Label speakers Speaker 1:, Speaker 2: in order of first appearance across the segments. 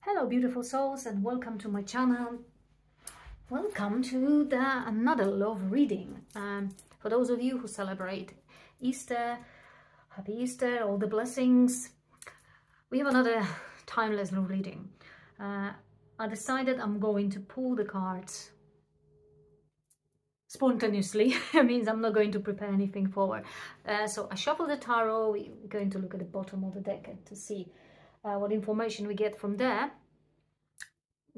Speaker 1: Hello beautiful souls, and welcome to my channel. Welcome to another love reading. For those of you who celebrate Easter, happy Easter, all the blessings. We have another timeless love reading. I decided I'm going to pull the cards spontaneously. It means I'm not going to prepare anything forward. So I shuffle the tarot. We're going to look at the bottom of the deck to see what information we get from there.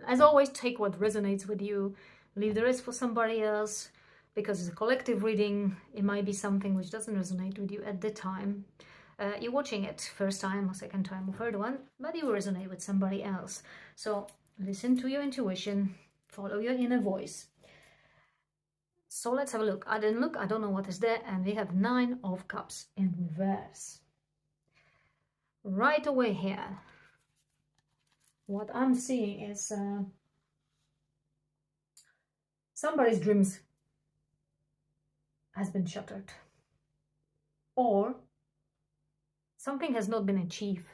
Speaker 1: As always, take what resonates with you, leave the rest for somebody else, because it's a collective reading. It might be something which doesn't resonate with you at the time. You're watching it first time or second time or third one, but you will resonate with somebody else. So listen to your intuition, follow your inner voice. So let's have a look. I didn't look, I don't know what is there, and we have 9 of Cups in reverse. Right away here, what I'm seeing is somebody's dreams has been shattered, or something has not been achieved.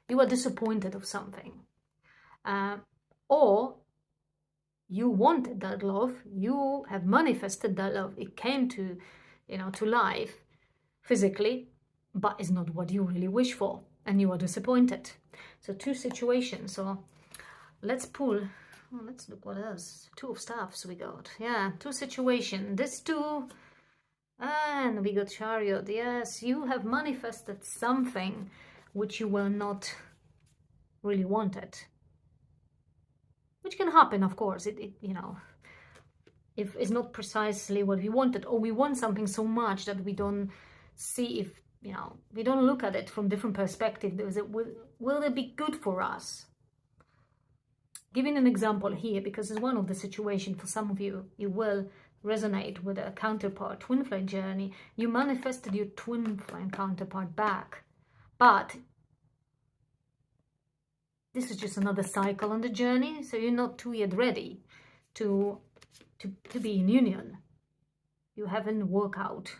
Speaker 1: You are disappointed of something, or you wanted that love, you have manifested that love, it came to, to life physically, but it's not what you really wish for, and you are disappointed. So 2 situations. So let's pull. Let's look what else. 2 of Staffs we got. Yeah, 2 situations. This 2, and we got Chariot. Yes, you have manifested something which you were not really wanted. Which can happen, of course. If it's not precisely what we wanted, or we want something so much that we don't see if, we don't look at it from different perspective. Will it be good for us? Giving an example here, because it's one of the situations for some of you, you will resonate with a counterpart, twin flame journey. You manifested your twin flame counterpart back, but this is just another cycle on the journey, so you're not too yet ready to be in union. You haven't worked out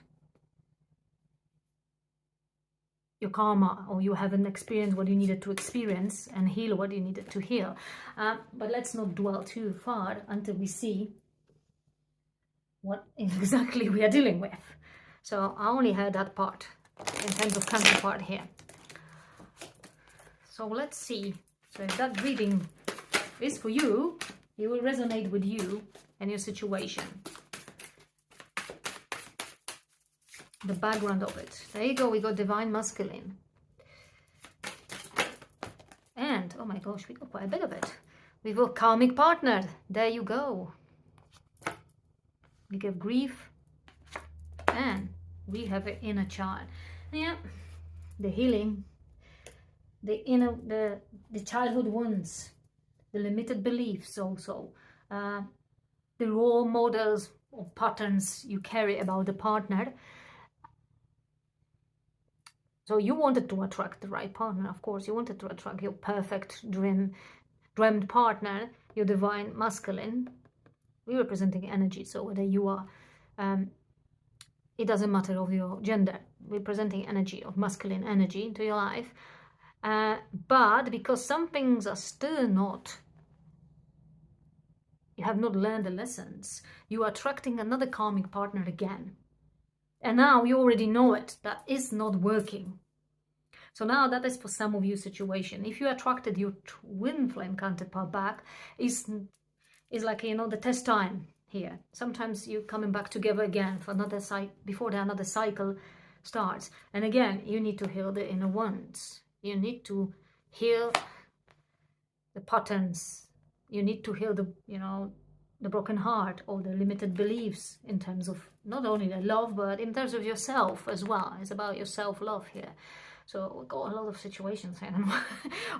Speaker 1: your karma, or you haven't experienced what you needed to experience and heal what you needed to heal. But let's not dwell too far until we see what exactly we are dealing with. So I only heard that part in terms of counterpart here. So let's see. So if that reading is for you, it will resonate with you and your situation. The background of it. There you go, we got Divine Masculine. And, oh my gosh, we got quite a bit of it. We got Karmic Partner. There you go. We get Grief. And we have an Inner Child. Yeah, the healing. The childhood wounds. The limited beliefs also. The role models or patterns you carry about the partner. So you wanted to attract the right partner, of course. You wanted to attract your perfect dreamed partner, your divine masculine. We're representing energy, so whether you are, it doesn't matter of your gender. We're presenting energy, of masculine energy into your life. But because some things are still not, you have not learned the lessons, you are attracting another karmic partner again. And now you already know it, that is not working. So now that is for some of you situation. If you attracted your twin flame counterpart back, is like, the test time here. Sometimes you're coming back together again for another cycle, before another cycle starts. And again, you need to heal the inner wounds. You need to heal the patterns. You need to heal the broken heart, or the limited beliefs in terms of not only the love, but in terms of yourself as well. It's about your self-love here. So we've got a lot of situations here in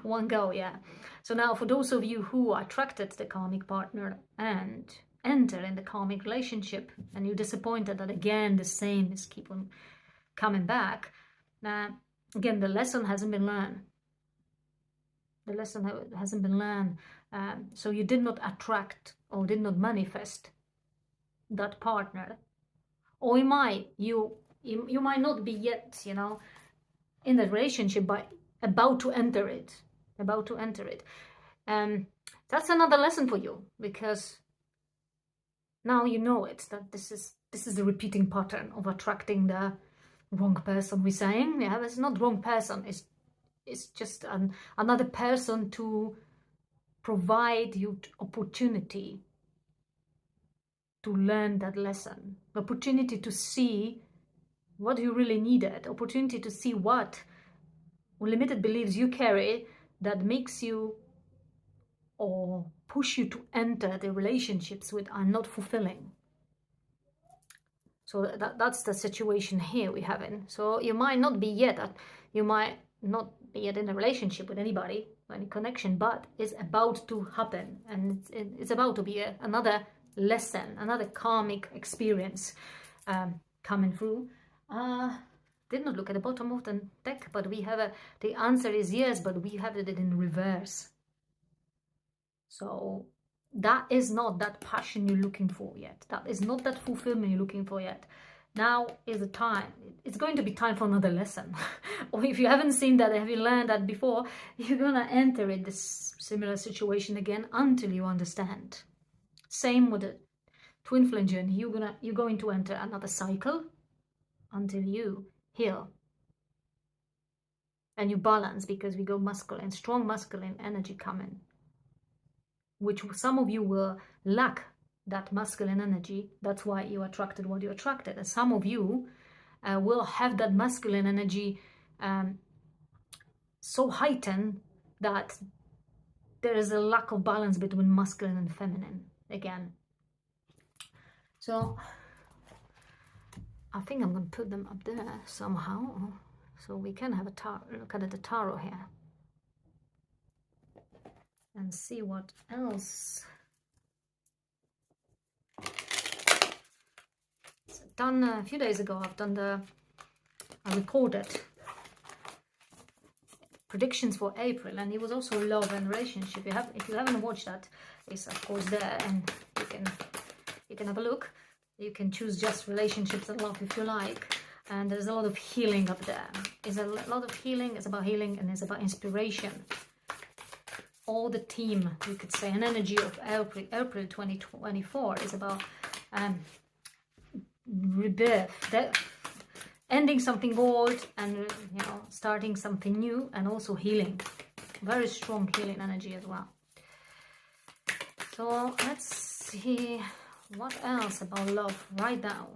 Speaker 1: one go, yeah. So now for those of you who attracted the karmic partner and enter in the karmic relationship, and you're disappointed that again the same is keep on coming back, again the lesson hasn't been learned. The lesson hasn't been learned. So you did not attract or did not manifest that partner, or you might not be yet, in the relationship, but about to enter it. That's another lesson for you, because now you know it, that this is the repeating pattern of attracting the wrong person. We're saying, yeah, it's not wrong person, it's just another person to provide you opportunity to learn that lesson, the opportunity to see what you really needed, opportunity to see what limited beliefs you carry that makes you or push you to enter the relationships which are not fulfilling. So that's the situation here we have in. So you might not be yet in a relationship with anybody, any connection, but it's about to happen, and it's about to be another lesson, another karmic experience coming through. Did not look at the bottom of the deck, but we have the answer is yes, but we have it in reverse. So that is not that passion you're looking for yet. That is not that fulfillment you're looking for yet. Now is the time. It's going to be time for another lesson. Or if you haven't seen that, have you learned that before, you're going to enter in this similar situation again until you understand. Same with the twin flame journey. You're going to enter another cycle until you heal. And you balance, because we go masculine, strong masculine energy coming, which some of you will lack that masculine energy. That's why you attracted what you attracted. And some of you will have that masculine energy so heightened that there is a lack of balance between masculine and feminine again. So I think I'm going to put them up there somehow, so we can have a look at the tarot here and see what else. Done a few days ago. I recorded predictions for April, and it was also love and relationship. If you haven't watched that, it's of course there, and you can have a look. You can choose just relationships and love if you like, and there's a lot of healing up there. It's a lot of healing. It's about healing, and it's about inspiration. All the team, you could say, an energy of April 2024 is about rebirth, ending something old, and starting something new, and also healing. Very strong healing energy as well. So let's see what else about love right now,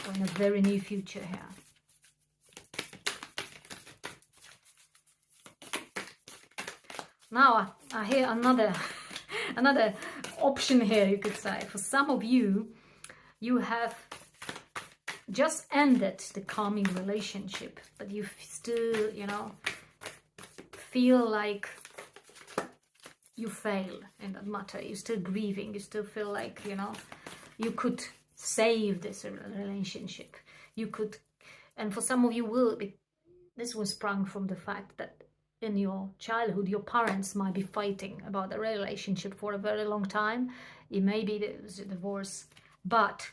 Speaker 1: or in a very near future here. Now I hear another option here, you could say. For some of you, you have just ended the calming relationship, but you still, feel like you fail in that matter. You're still grieving. You still feel like, you could save this relationship. You could, and for some of you this was sprung from the fact that in your childhood, your parents might be fighting about the relationship for a very long time. It may be there was a divorce, but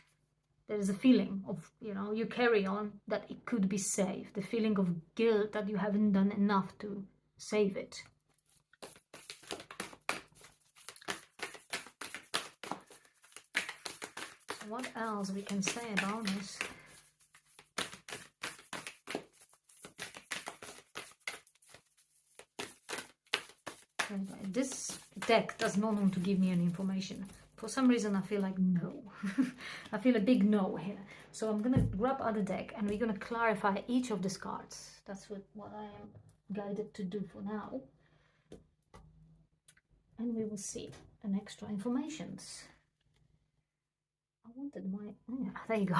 Speaker 1: there is a feeling of, you carry on, that it could be saved. The feeling of guilt that you haven't done enough to save it. So what else we can say about this? This deck does not want to give me any information. For some reason, I feel like no. I feel a big no here. So I'm going to grab other deck, and we're going to clarify each of these cards. That's what I am guided to do for now. And we will see an extra informations. I wanted my... yeah, there you go.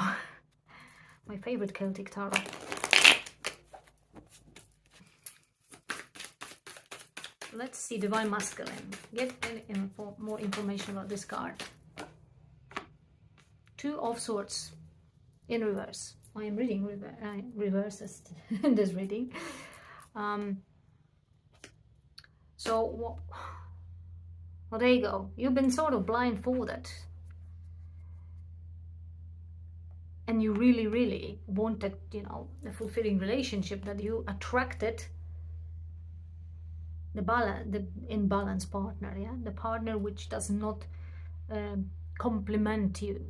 Speaker 1: My favorite Celtic tarot. Let's see, Divine Masculine. Get more information about this card. Two of Swords in reverse. I am reading reverses in this reading. So, well, there you go. You've been sort of blindfolded. And you really, really wanted, a fulfilling relationship, that you attracted the imbalanced partner, yeah, the partner which does not complement you,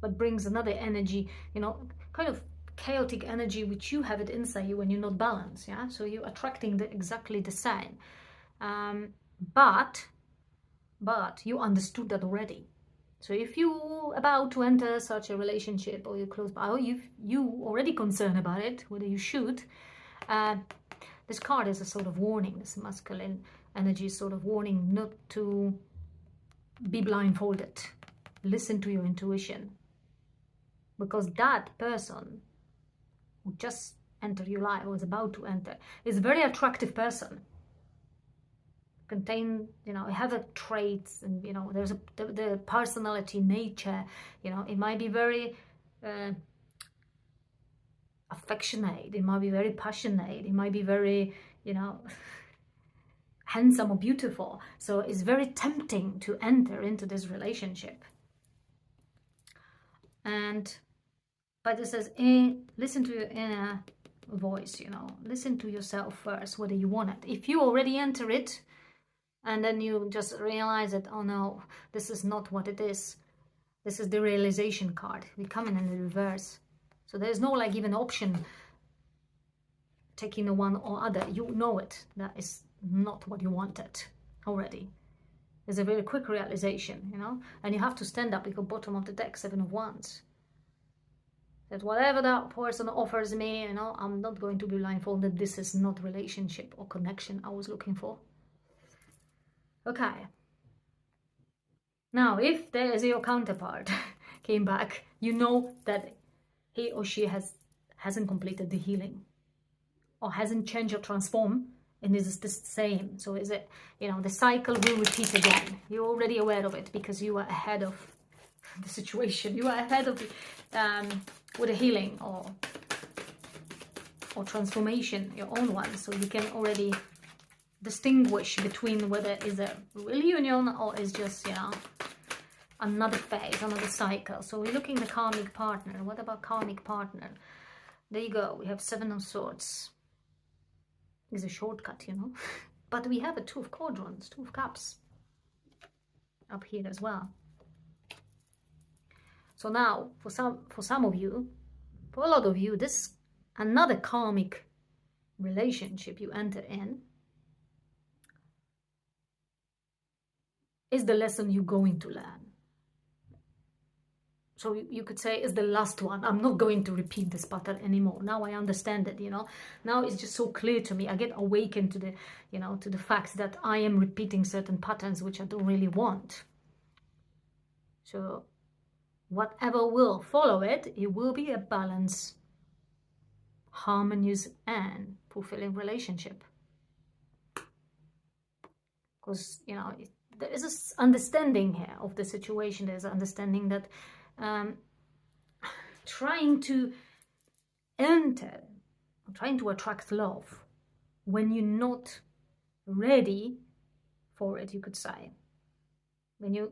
Speaker 1: but brings another energy, you know, kind of chaotic energy which you have it inside you when you're not balanced, yeah. So you're attracting exactly the same, but you understood that already. So if you're about to enter such a relationship, or you're close by, or you already concerned about it, whether you should, this card is a sort of warning. This masculine energy is sort of warning not to be blindfolded. Listen to your intuition, because that person who just entered your life, or is about to enter, is a very attractive person. Contain, you know, have a traits, and you know, there's the personality, nature, you know, it might be very affectionate, it might be very passionate, it might be very, you know, handsome or beautiful. So it's very tempting to enter into this relationship. But it says, listen to your inner voice, you know, listen to yourself first, whether you want it. If you already enter it, and then you just realize that, oh no, this is not what it is. This is the realization card. We come in the reverse. So there's no like even option taking the one or other. You know it. That is not what you wanted already. There's a very quick realization, you know. And you have to stand up, because bottom of the deck, 7 of Wands. That whatever that person offers me, you know, I'm not going to be blindfolded. This is not relationship or connection I was looking for. Okay. Now, if there is your counterpart came back, you know that he or she hasn't completed the healing, or hasn't changed or transformed, and is the same. So is it, you know, the cycle will repeat again. You're already aware of it, because you are ahead of the situation. You are ahead of the, with a healing or transformation, your own one. So you can already distinguish between whether it's a real union or is just, you know, another phase, another cycle. So we're looking at the karmic partner. What about karmic partner? There you go. We have 7 of Swords. It's a shortcut, you know. But we have a 2 of Quadrants, 2 of Cups up here as well. So now, for some of you, for a lot of you, this another karmic relationship you enter in is the lesson you're going to learn. So you could say, it's the last one. I'm not going to repeat this pattern anymore. Now I understand it, you know. Now it's just so clear to me. I get awakened to the, you know, to the fact that I am repeating certain patterns which I don't really want. So whatever will follow it, it will be a balanced, harmonious, and fulfilling relationship. Because, you know, there is this understanding here of the situation. There's an understanding that trying to enter, trying to attract love when you're not ready for it, you could say. When you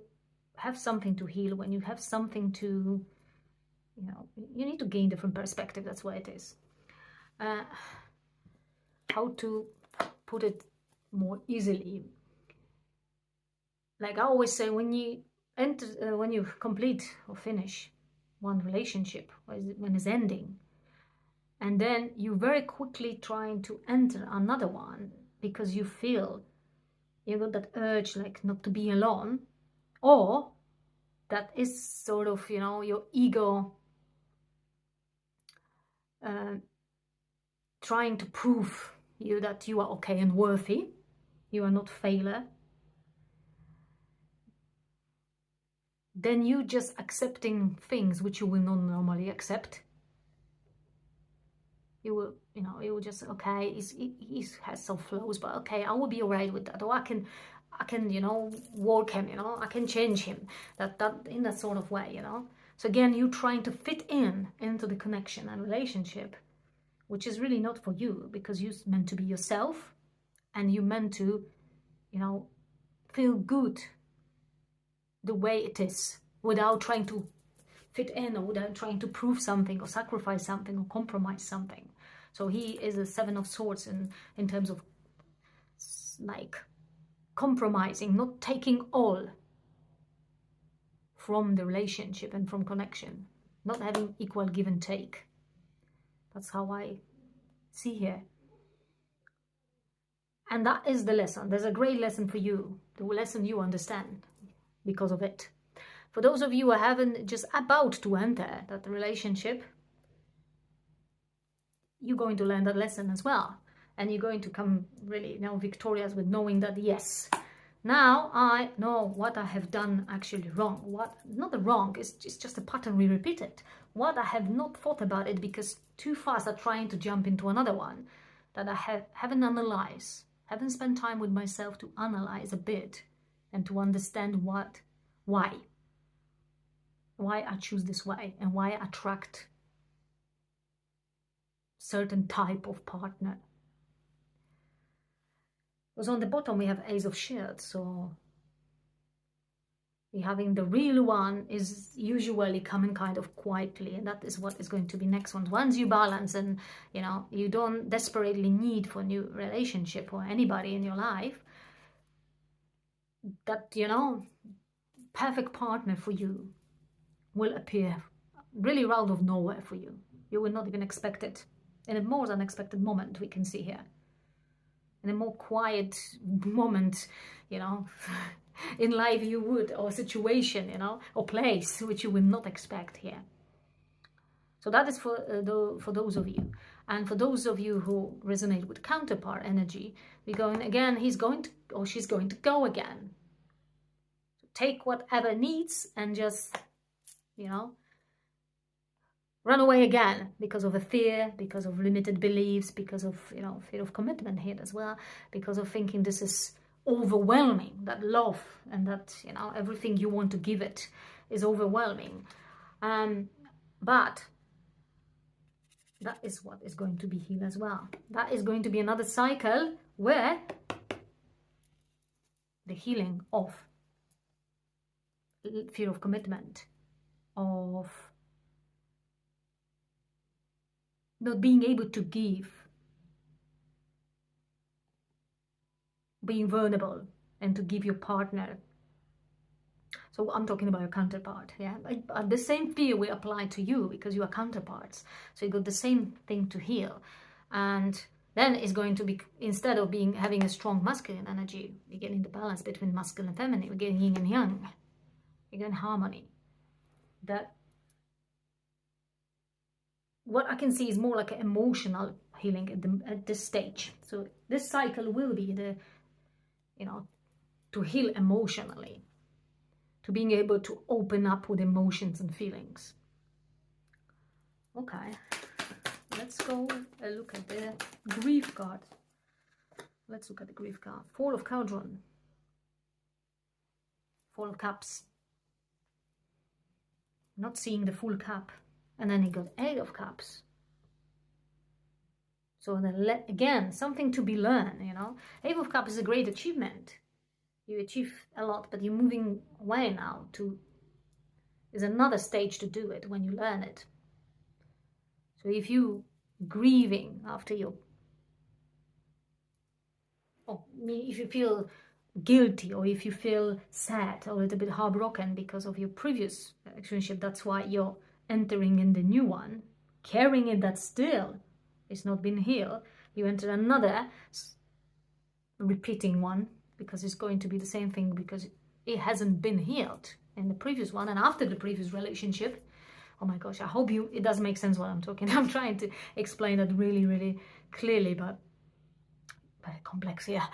Speaker 1: have something to heal, when you have something to, you know, you need to gain different perspective. That's what it is. How to put it more easily? Like I always say, when you enter, when you complete or finish one relationship, when it's ending, and then you very quickly trying to enter another one because you feel you got that urge, like not to be alone, or that is sort of, you know, your ego trying to prove you that you are okay and worthy, you are not failure. Then you just accepting things which you will not normally accept. You will, you know, you will just, okay, he has some flaws, but okay, I will be alright with that. Or I can, you know, work him, you know, I can change him. That in that sort of way, you know. So again, you trying to fit into the connection and relationship, which is really not for you, because you're meant to be yourself, and you're meant to, you know, feel good the way it is, without trying to fit in, or without trying to prove something, or sacrifice something, or compromise something. So he is a 7 of Swords in terms of like compromising, not taking all from the relationship and from connection, not having equal give and take. That's how I see here. And that is the lesson. There's a great lesson for you, the lesson you understand because of it. For those of you who haven't, just about to enter that relationship, you're going to learn that lesson as well. And you're going to come really now victorious with knowing that, yes, now I know what I have done actually wrong. What, not the wrong, it's just a pattern we repeated. What I have not thought about it because too fast I'm trying to jump into another one that I haven't analyzed, haven't spent time with myself to analyze a bit and to understand why I choose this way and why I attract certain type of partner. Because on the bottom we have Ace of Shields, so having the real one is usually coming kind of quietly, and that is what is going to be next one. Once you balance and you don't desperately need for a new relationship or anybody in your life, that perfect partner for you will appear really out of nowhere for you. You will not even expect it. In a more unexpected moment, we can see here. In a more quiet moment, in life you would, or situation, or place which you will not expect here. So that is for those of you. And for those of you who resonate with counterpart energy, we're going again, he's going to, or she's going to go again. So take whatever needs and just, run away again because of a fear, because of limited beliefs, because of, fear of commitment here as well, because of thinking this is overwhelming, that love and that, everything you want to give it is overwhelming. But that is what is going to be healed as well. That is going to be another cycle where the healing of fear of commitment, of not being able to give, being vulnerable, and to give your partner. So I'm talking about your counterpart, yeah. But the same fear will apply to you because you are counterparts. So you got the same thing to heal, and then it's going to be, instead of having a strong masculine energy, you're getting the balance between masculine and feminine. We're getting yin and yang. You're getting harmony. That what I can see is more like an emotional healing at this stage. So this cycle will be the, to heal emotionally, to being able to open up with emotions and feelings. Okay, let's go look at the grief card. Let's look at the grief card. Four of Cauldron, Four of Cups. Not seeing the full cup. And then he got Eight of Cups. So then again, something to be learned, Eight of Cups is a great achievement. You achieve a lot, but you're moving away now to, is another stage to do it when you learn it. So if you grieving after if you feel guilty, or if you feel sad or a little bit heartbroken because of your previous relationship, that's why you're entering in the new one, carrying it that still is not been healed. You enter another repeating one because it's going to be the same thing because it hasn't been healed in the previous one and after the previous relationship. Oh my gosh, I hope it does make sense what I'm talking. I'm trying to explain that really, really clearly, but very complex, yeah.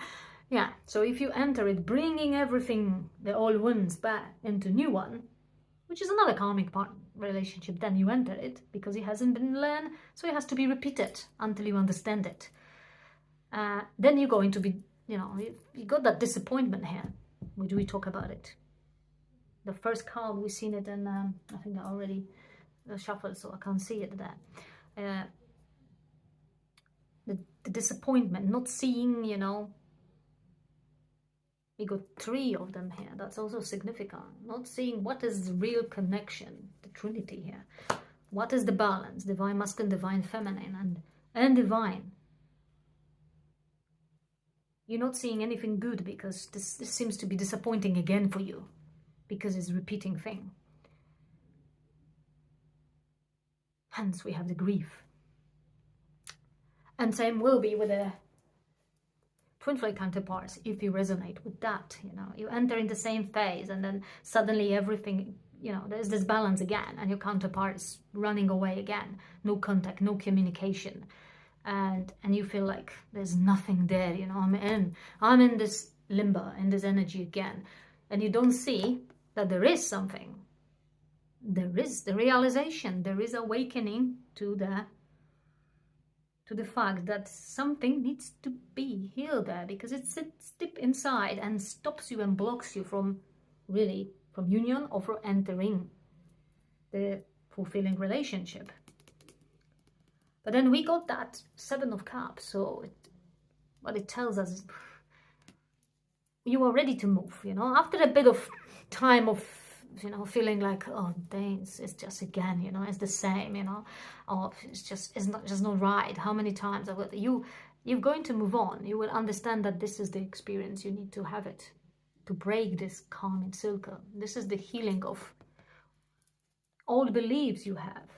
Speaker 1: Yeah, so if you enter it, bringing everything, the old wounds back into new one, which is another karmic relationship, then you enter it because it hasn't been learned, so it has to be repeated until you understand it. Then you're going to be, you got that disappointment here. We talk about it. The first card, we've seen it, and I think I already shuffled, so I can't see it there. The disappointment, not seeing, we got three of them here. That's also significant. Not seeing what is the real connection, the Trinity here. What is the balance? Divine masculine, divine feminine, and divine. You're not seeing anything good because this seems to be disappointing again for you, because it's a repeating thing. Hence we have the grief. And same will be with the twin flame counterparts. If you resonate with that, you know, you enter in the same phase and then suddenly everything, you know, there's this balance again, and your counterpart is running away again. No contact, no communication. And you feel like there's nothing there, you know, I'm in this limbo, in this energy again. And you don't see that there is something. There is the realization, there is awakening to the fact that something needs to be healed there, because it sits deep inside and stops you and blocks you from union or from entering the fulfilling relationship. But then we got that Seven of Cups, so what it tells us is you are ready to move, you know, after a bit of time of, you know, feeling like, oh, dang, it's just again, you know, it's the same, you know, oh, it's not right. How many times you're going to move on. You will understand that this is the experience. You need to have it to break this karmic circle. This is the healing of old beliefs you have,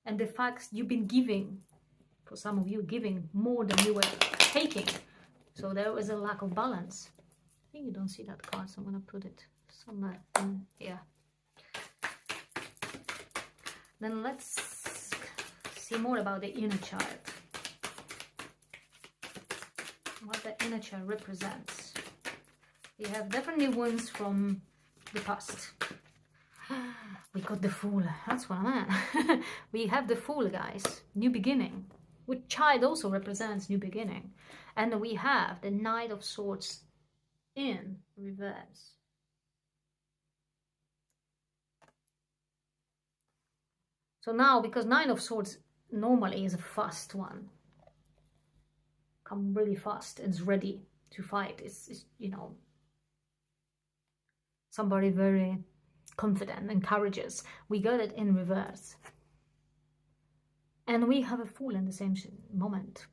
Speaker 1: and the facts you've been giving. For some of you, giving more than you were taking. So there was a lack of balance. I think you don't see that card, so I'm going to put it somewhere in here. Then let's see more about the inner child. What the inner child represents. We have definitely wounds from the past. We got the Fool. That's what I meant. We have the Fool, guys. New beginning. Which child also represents new beginning. And we have the Knight of Swords in reverse. So now, because Nine of Swords normally is a fast one, come really fast, it's ready to fight. It's you know, somebody very confident and courageous. We got it in reverse. And we have a Fool in the same moment.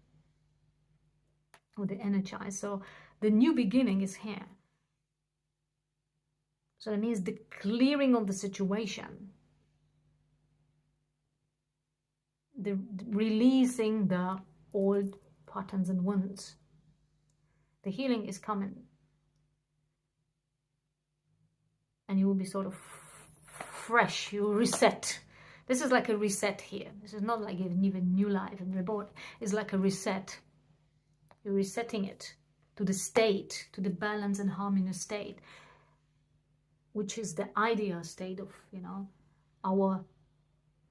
Speaker 1: With the energized. So the new beginning is here. So that means the clearing of the situation. The releasing the old patterns and wounds. The healing is coming. And you will be sort of fresh. You will reset. This is like a reset here. This is not like even new life and reborn. It's like a reset. You're resetting it to the state, to the balance and harmonious state, which is the ideal state of, you know, our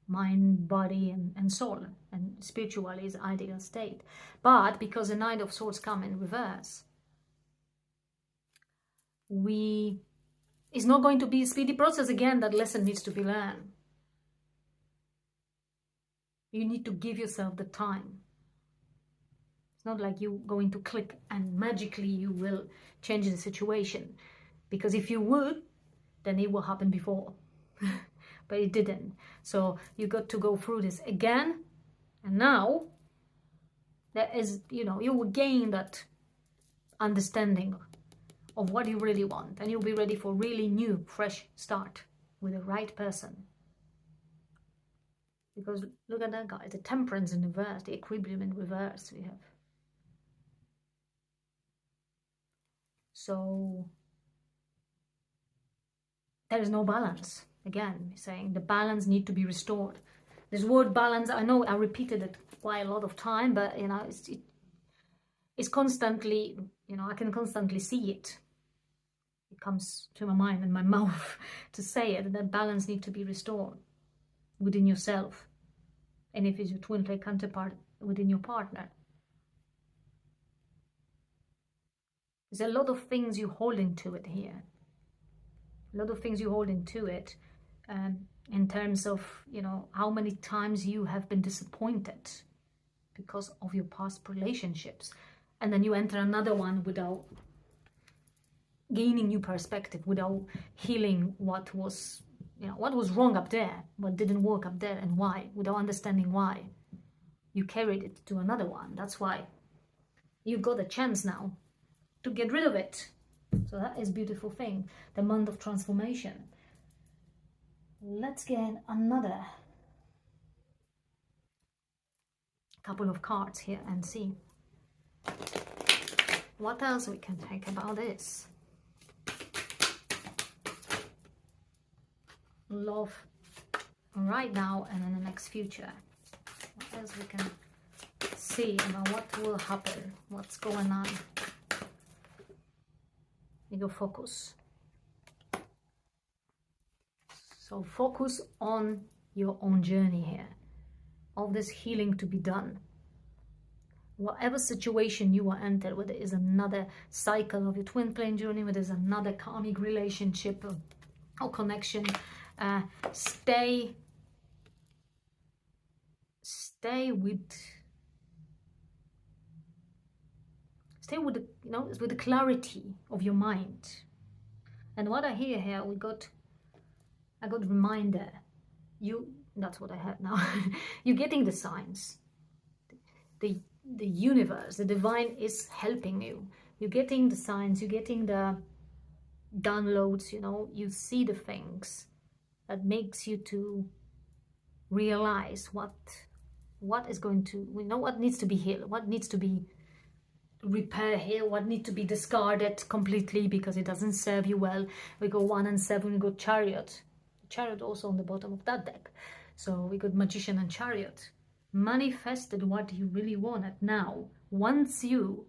Speaker 1: mind, body, and soul. And spiritually is ideal state. But because the Knight of Swords come in reverse, it's not going to be a speedy process again. That lesson needs to be learned. You need to give yourself the time. It's not like you're going to click and magically you will change the situation. Because if you would, then it will happen before. But it didn't. So you got to go through this again. And now, there is, you know, you will gain that understanding of what you really want. And you'll be ready for really new, fresh start with the right person. Because look at that guy, the temperance in reverse, the equilibrium in reverse we have. So there is no balance. Again, saying the balance needs to be restored. This word balance, I know I repeated it quite a lot of time, but you know, it's constantly, you know, I can constantly see it. It comes to my mind and my mouth to say it. That balance needs to be restored within yourself, and if it's your twin flame counterpart, within your partner. There's a lot of things you're holding to it here. A lot of things you're holding to it, in terms of, you know, how many times you have been disappointed because of your past relationships, and then you enter another one without gaining new perspective, without healing what was, you know, what was wrong up there, what didn't work up there, and why, without understanding why. You carried it to another one. That's why You've got a chance now to get rid of it. So that is a beautiful thing, the month of transformation. Let's get another couple of cards here and see what else we can take about this. Love right now and in the next future. What else we can see about what will happen, what's going on. You go focus. So focus on your own journey here, of this healing to be done. Whatever situation you are entered, whether it is another cycle of your twin flame journey, whether it's another karmic relationship or connection, stay with the, you know, with the clarity of your mind. And what I hear here, I got reminder. That's what I have now. You're getting the signs. The universe, the divine is helping you. You're getting the signs, you're getting the downloads, you know, you see the things that makes you to realize what is going to, we know what needs to be healed, what needs to be repaired here, what needs to be discarded completely because it doesn't serve you well. We go 1 and 7, we got Chariot. Chariot also on the bottom of that deck. So we got Magician and Chariot. Manifested what you really wanted. Now, once you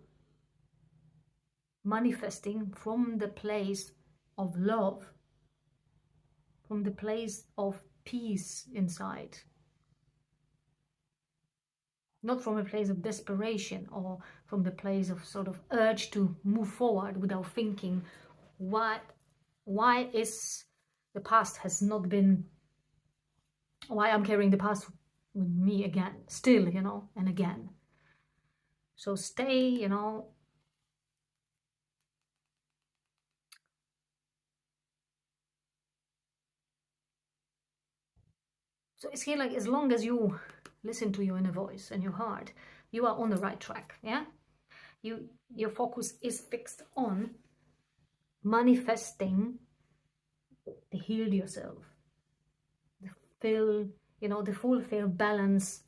Speaker 1: manifesting from the place of love, from the place of peace inside, not from a place of desperation or from the place of sort of urge to move forward without thinking why is the past has not been, why I'm carrying the past with me again, still, you know, and again. So stay, you know, so it's here like, as long as you listen to your inner voice and your heart, you are on the right track. Yeah, your focus is fixed on manifesting the healed yourself, the feel, you know, the fulfill balance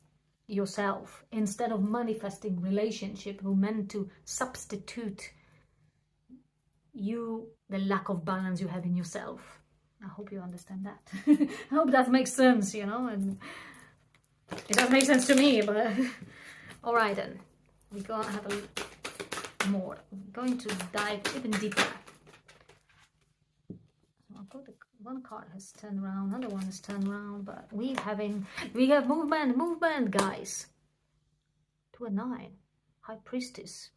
Speaker 1: yourself, instead of manifesting relationship who meant to substitute you, the lack of balance you have in yourself. I hope you understand that. I hope that makes sense, you know, and it does make sense to me, but all right then, we're gonna have a more, I'm going to dive even deeper. So I've got one card has turned around, another one has turned around, but we have movement, guys. 2 and 9, High Priestess.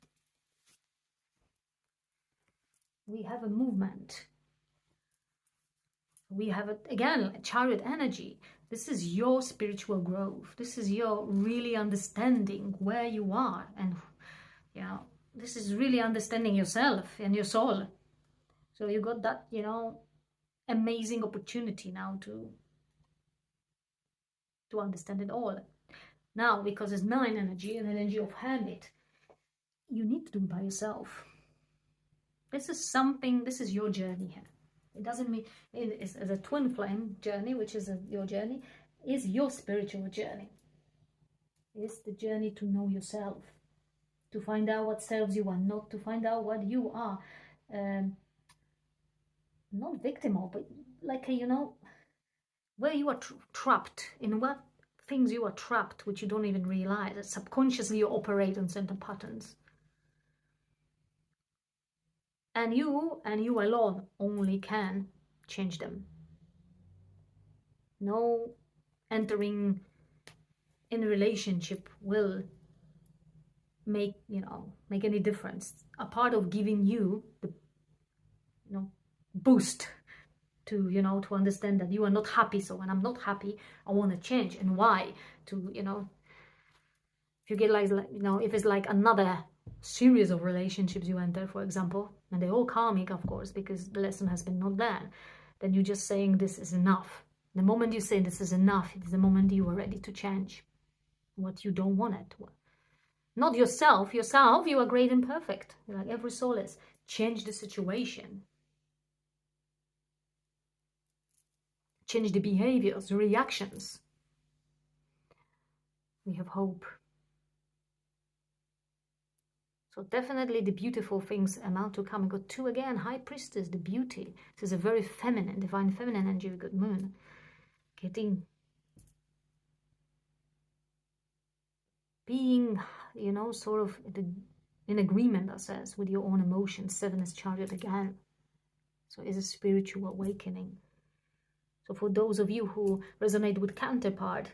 Speaker 1: We have a movement. We have again Chariot energy. This is your spiritual growth. This is your really understanding where you are, and you know, this is really understanding yourself and your soul. So you got that, you know, amazing opportunity now to understand it all. Now, because it's 9 energy, an energy of Hermit, you need to do it by yourself. This is something, this is your journey here. It doesn't mean it's as a twin flame journey, which is your journey, is your spiritual journey. It's the journey to know yourself, to find out what serves you and not, to find out what you are, not victim of, but like, you know, where you are trapped, in what things you are trapped, which you don't even realize. That subconsciously you operate on certain patterns. And you alone only can change them. No entering in a relationship will make any difference. A part of giving you the, you know, boost to, you know, to understand that you are not happy. So when I'm not happy, I want to change. And why? To, you know, if you get like, you know, if it's like another series of relationships you enter, for example, and they're all karmic, of course, because the lesson has been not there, then you're just saying this is enough. The moment you say this is enough, it is the moment you are ready to change what you don't want it. Not yourself. Yourself, you are great and perfect. Like every soul is. Change the situation. Change the behaviors, the reactions. We have hope. So definitely the beautiful things amount to come. We got 2 again. High Priestess, the beauty. This is a very feminine, divine feminine energy. We got Moon. Getting, being, you know, sort of in agreement, that says, with your own emotions. 7 is Chariot again. So it's a spiritual awakening. So for those of you who resonate with counterpart,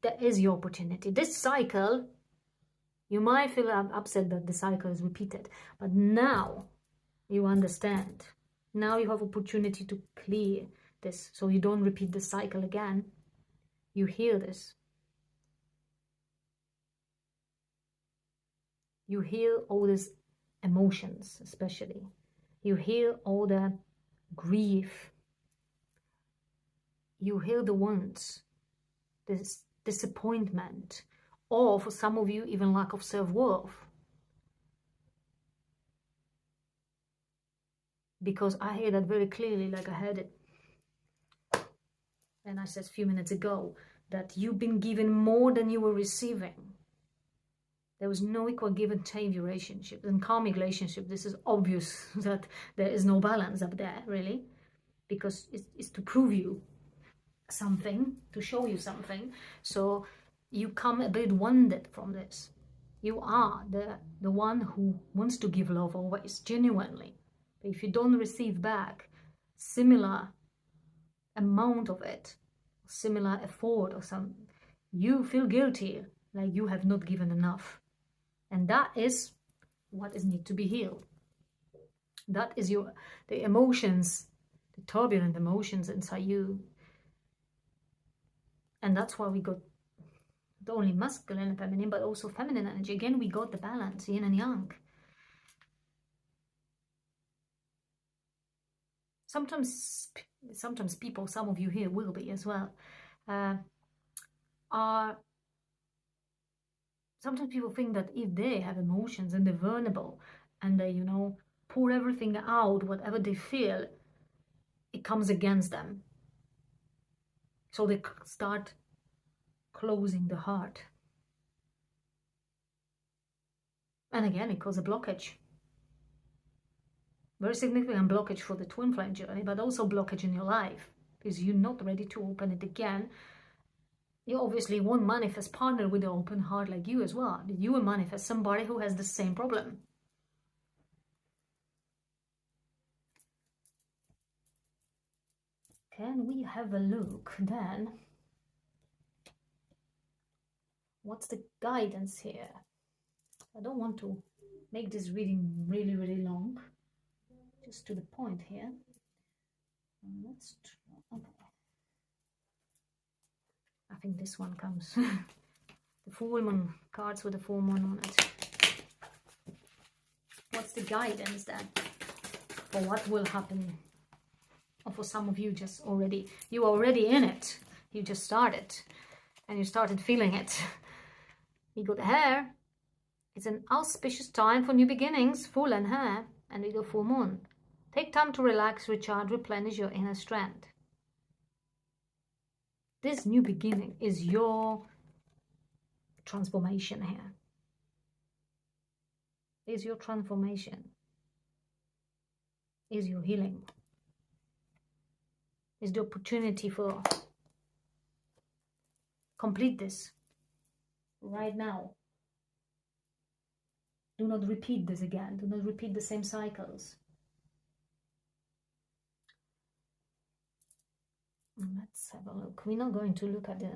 Speaker 1: that is your opportunity. This cycle, you might feel upset that the cycle is repeated, but now you understand. Now you have opportunity to clear this, so you don't repeat the cycle again. You hear this. You hear all these emotions, especially. You hear all the grief. You hear the wounds, this disappointment, or for some of you, even lack of self-worth. Because I hear that very clearly, like I heard it. And I said a few minutes ago, that you've been given more than you were receiving. There was no equal give and take relationship. In karmic relationship, this is obvious that there is no balance up there, really. Because it's to prove you something, to show you something. So you come a bit wounded from this. You are the one who wants to give love always, genuinely. But if you don't receive back similar amount of it, similar effort or some, you feel guilty, like you have not given enough. And that is what is need to be healed. That is the emotions, the turbulent emotions inside you. And that's why we got not only masculine and feminine, but also feminine energy. Again, we got the balance, yin and yang. Sometimes people, some of you here will be as well, sometimes people think that if they have emotions and they're vulnerable and they, you know, pour everything out, whatever they feel, it comes against them. So they start closing the heart. And again, it causes a blockage. Very significant blockage for the twin flame journey, but also blockage in your life because you're not ready to open it again. You obviously won't manifest partner with an open heart like you as well. You will manifest somebody who has the same problem. Can we have a look then? What's the guidance here? I don't want to make this reading really, really long. Just to the point here. Let's try. Okay. I think this one comes. The full moon cards with the full moon on it. What's the guidance then for what will happen? Or for some of you, you're already in it. You just started and you started feeling it. You got hair. It's an auspicious time for new beginnings, full and hair, and we go full moon. Take time to relax, recharge, replenish your inner strength. This new beginning is your transformation here. Is your transformation. Is your healing. Is the opportunity for complete this right now. Do not repeat this again. Do not repeat the same cycles. Let's have a look. We're not going to look at the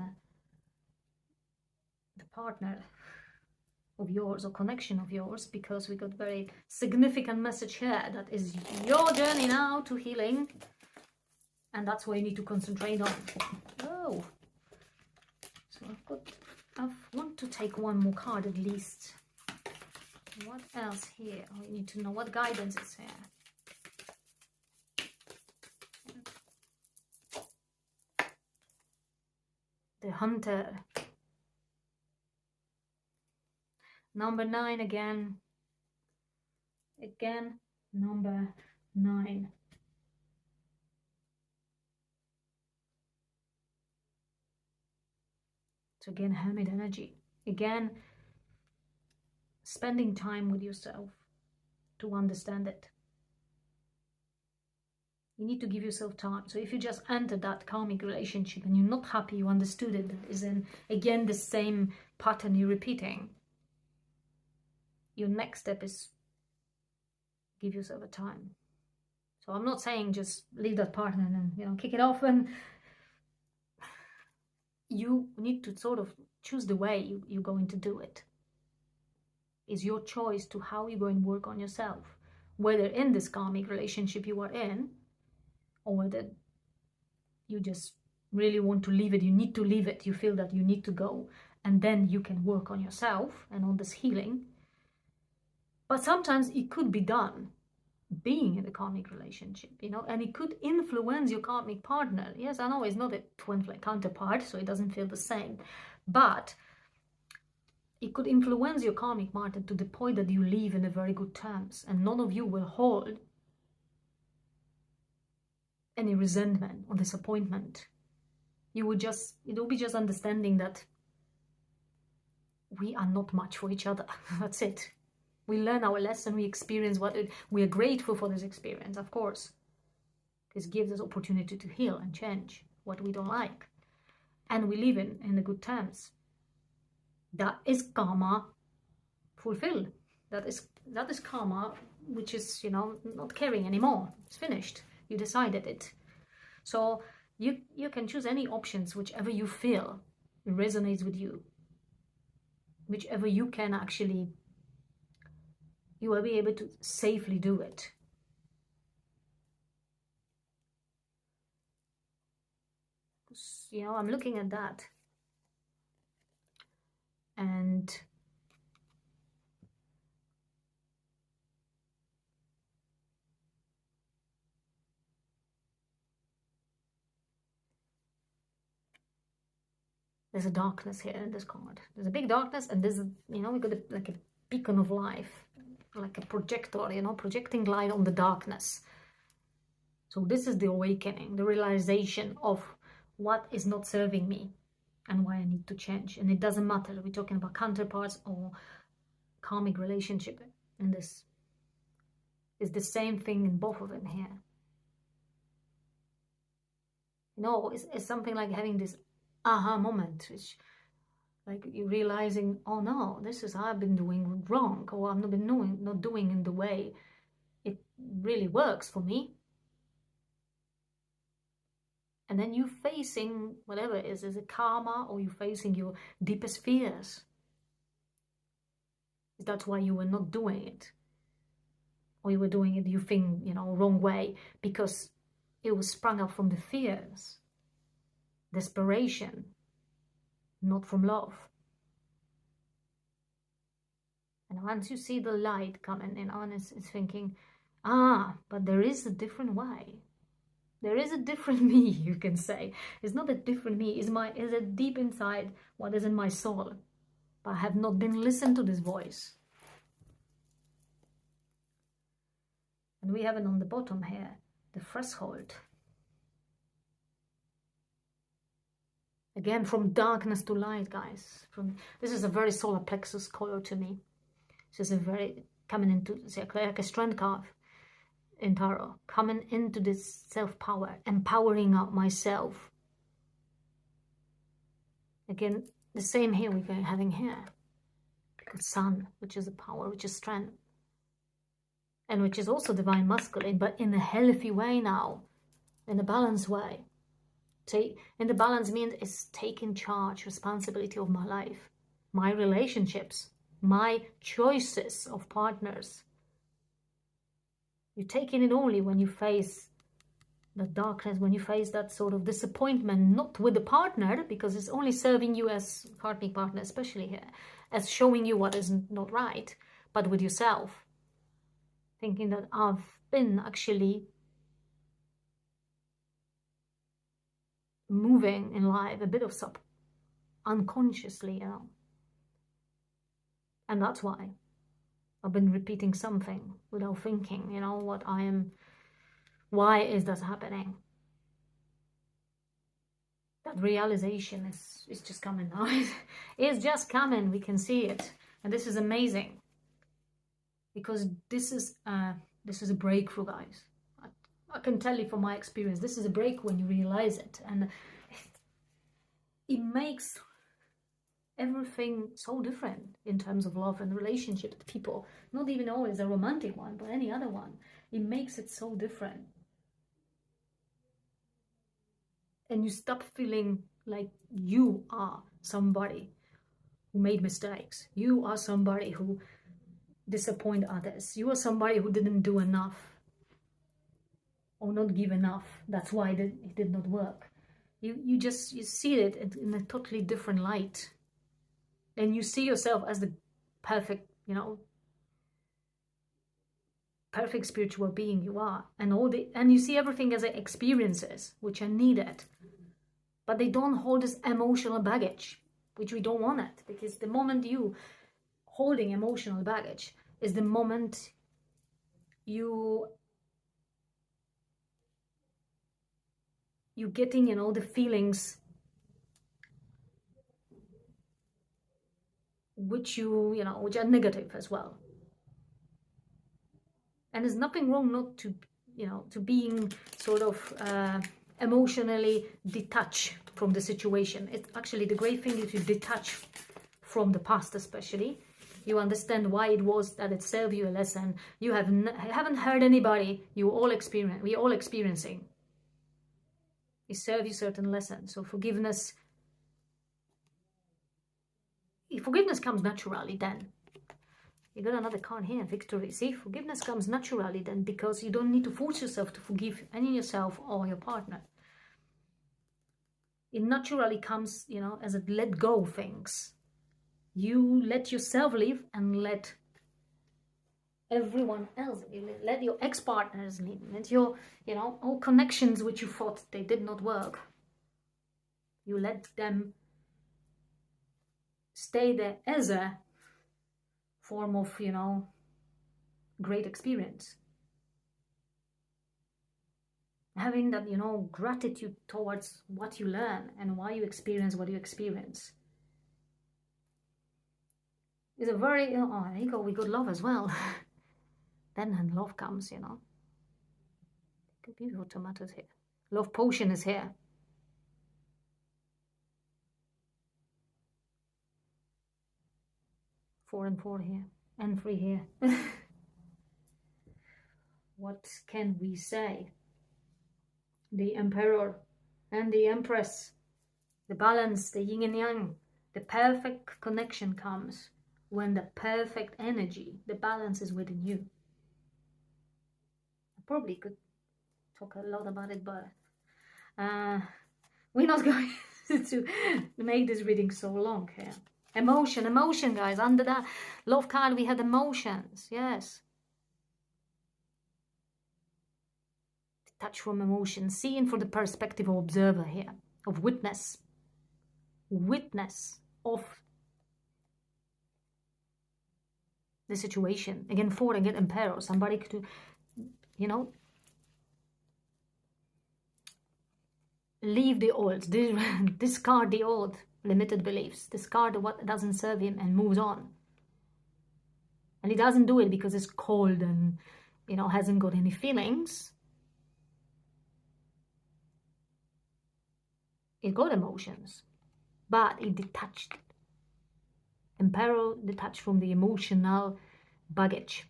Speaker 1: partner of yours or connection of yours, because we got very significant message here that is your journey now to healing, and that's what you need to concentrate on. Oh, so I want to take one more card at least. What else here? We need to know what guidance is here. The hunter. Number 9 again. Number 9. So again, Hermit energy. Again, spending time with yourself to understand it. You need to give yourself time. So if you just enter that karmic relationship and you're not happy, you understood it, that is again the same pattern you're repeating. Your next step is give yourself a time. So I'm not saying just leave that partner and kick it off, and you need to sort of choose the way you're going to do it. It's your choice to how you're going to work on yourself, whether in this karmic relationship you are in, or whether you just really want to leave it. You need to leave it. You feel that you need to go, and then you can work on yourself and on this healing. But sometimes it could be done being in a karmic relationship, and it could influence your karmic partner. Yes, I know it's not a twin flame counterpart, so it doesn't feel the same, but it could influence your karmic partner to the point that you leave in a very good terms, and none of you will hold any resentment or disappointment. It will be just understanding that we are not much for each other. That's it. We learn our lesson, we experience we are grateful for this experience, of course. This gives us opportunity to heal and change what we don't like. And we live in the good terms. That is karma fulfilled. That is karma, which is, not caring anymore. It's finished. You decided it. So you can choose any options, whichever you feel resonates with you. Whichever you can actually, you will be able to safely do it. I'm looking at that. And there's a darkness here in this card. There's a big darkness, and there's we got like a beacon of life, like a projector, projecting light on the darkness. So this is the awakening, the realization of what is not serving me and why I need to change. And it doesn't matter if we're talking about counterparts or karmic relationship. And this is the same thing in both of them here. It's something like having this aha moment, which like you're realizing, oh no, this is I've been doing wrong, or I've not doing in the way it really works for me. And then you facing whatever it is it karma, or you facing your deepest fears? That's why you were not doing it, or you were doing it, you think, wrong way, because it was sprung up from the fears, desperation, not from love. And once you see the light coming in, it's thinking, but there is a different way. There is a different me, you can say. It's not a different me. Is it deep inside what is in my soul? But I have not been listened to this voice. And we have it on the bottom here, the threshold. Again, from darkness to light, guys. This is a very solar plexus color to me. This is a very coming into like a strand card in tarot, coming into this self-power, empowering out myself. Again, the same here we're having here. Because sun, which is a power, which is strength, and which is also divine masculine, but in a healthy way now, in a balanced way. In the balance means it's taking charge, responsibility of my life, my relationships, my choices of partners. You're taking it only when you face the darkness, when you face that sort of disappointment, not with the partner, because it's only serving you as karmic partner, especially here, as showing you what is not right, but with yourself. Thinking that I've been actually moving in life a bit of unconsciously, And that's why I've been repeating something without thinking, you know, why is that happening? That realization is just coming now. It's just coming. We can see it. And this is amazing. Because this is a breakthrough, guys. I can tell you from my experience, this is a break when you realize it. And it makes everything so different in terms of love and relationship with people. Not even always a romantic one, but any other one. It makes it so different. And you stop feeling like you are somebody who made mistakes. You are somebody who disappoint others. You are somebody who didn't do enough or not give enough. That's why it did not work. You see it in a totally different light. And you see yourself as the perfect, you know, perfect spiritual being you are. And you see everything as experiences which are needed. But they don't hold this emotional baggage, which we don't want it. Because the moment you holding emotional baggage is the moment you getting, you know, the feelings which which are negative as well. And there's nothing wrong not to, to being sort of emotionally detached from the situation. It's actually the great thing is you detach from the past, especially. You understand why it was that it served you a lesson. You haven't hurt anybody. We're all experiencing. It serves you certain lessons. So forgiveness comes naturally then. You got another card here, victory. See, forgiveness comes naturally then, because you don't need to force yourself to forgive any yourself or your partner. It naturally comes, as a let go things. You let yourself live and let everyone else live. Let your ex-partners live. Let your, all connections which you thought they did not work. You let them stay there as a form of, great experience. Having that, gratitude towards what you learn and why you experience what you experience is a very, there you go, we got love as well. Then love comes, Beautiful tomatoes here. Love potion is here. Four and four here. And 3 here. What can we say? The Emperor and the Empress. The balance, the yin and yang. The perfect connection comes when the perfect energy, the balance is within you. I probably could talk a lot about it, but we're not going to make this reading so long here. Emotion, guys. Under that love card, we had emotions. Yes. Detach from emotion. Seeing from the perspective of observer here. Of witness. Witness of the situation. Again, 4 and get Emperor. Somebody could, leave the old. Discard the old limited beliefs. Discard what doesn't serve him and moves on. And he doesn't do it because it's cold and, hasn't got any feelings. It got emotions, but it detached. Emperor detached from the emotional baggage.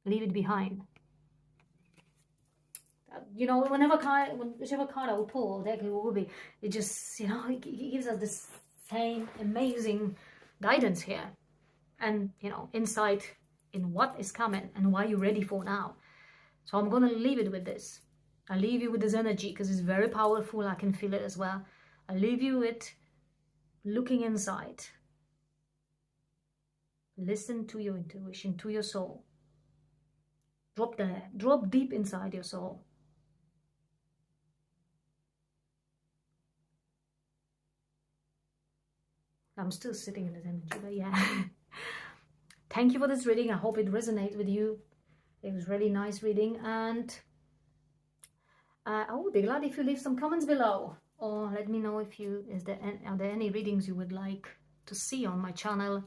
Speaker 1: Leave it behind. Whichever card I will pull, deck it will be. It just, it gives us this same amazing guidance here, and insight in what is coming and why you're ready for now. So I'm gonna leave it with this. I leave you with this energy because it's very powerful. I can feel it as well. I leave you with looking inside. Listen to your intuition, to your soul. Drop there. Drop deep inside your soul. I'm still sitting in this energy, but yeah. Thank you for this reading. I hope it resonates with you. It was really nice reading, and I would be glad if you leave some comments below, or let me know if are there any readings you would like to see on my channel.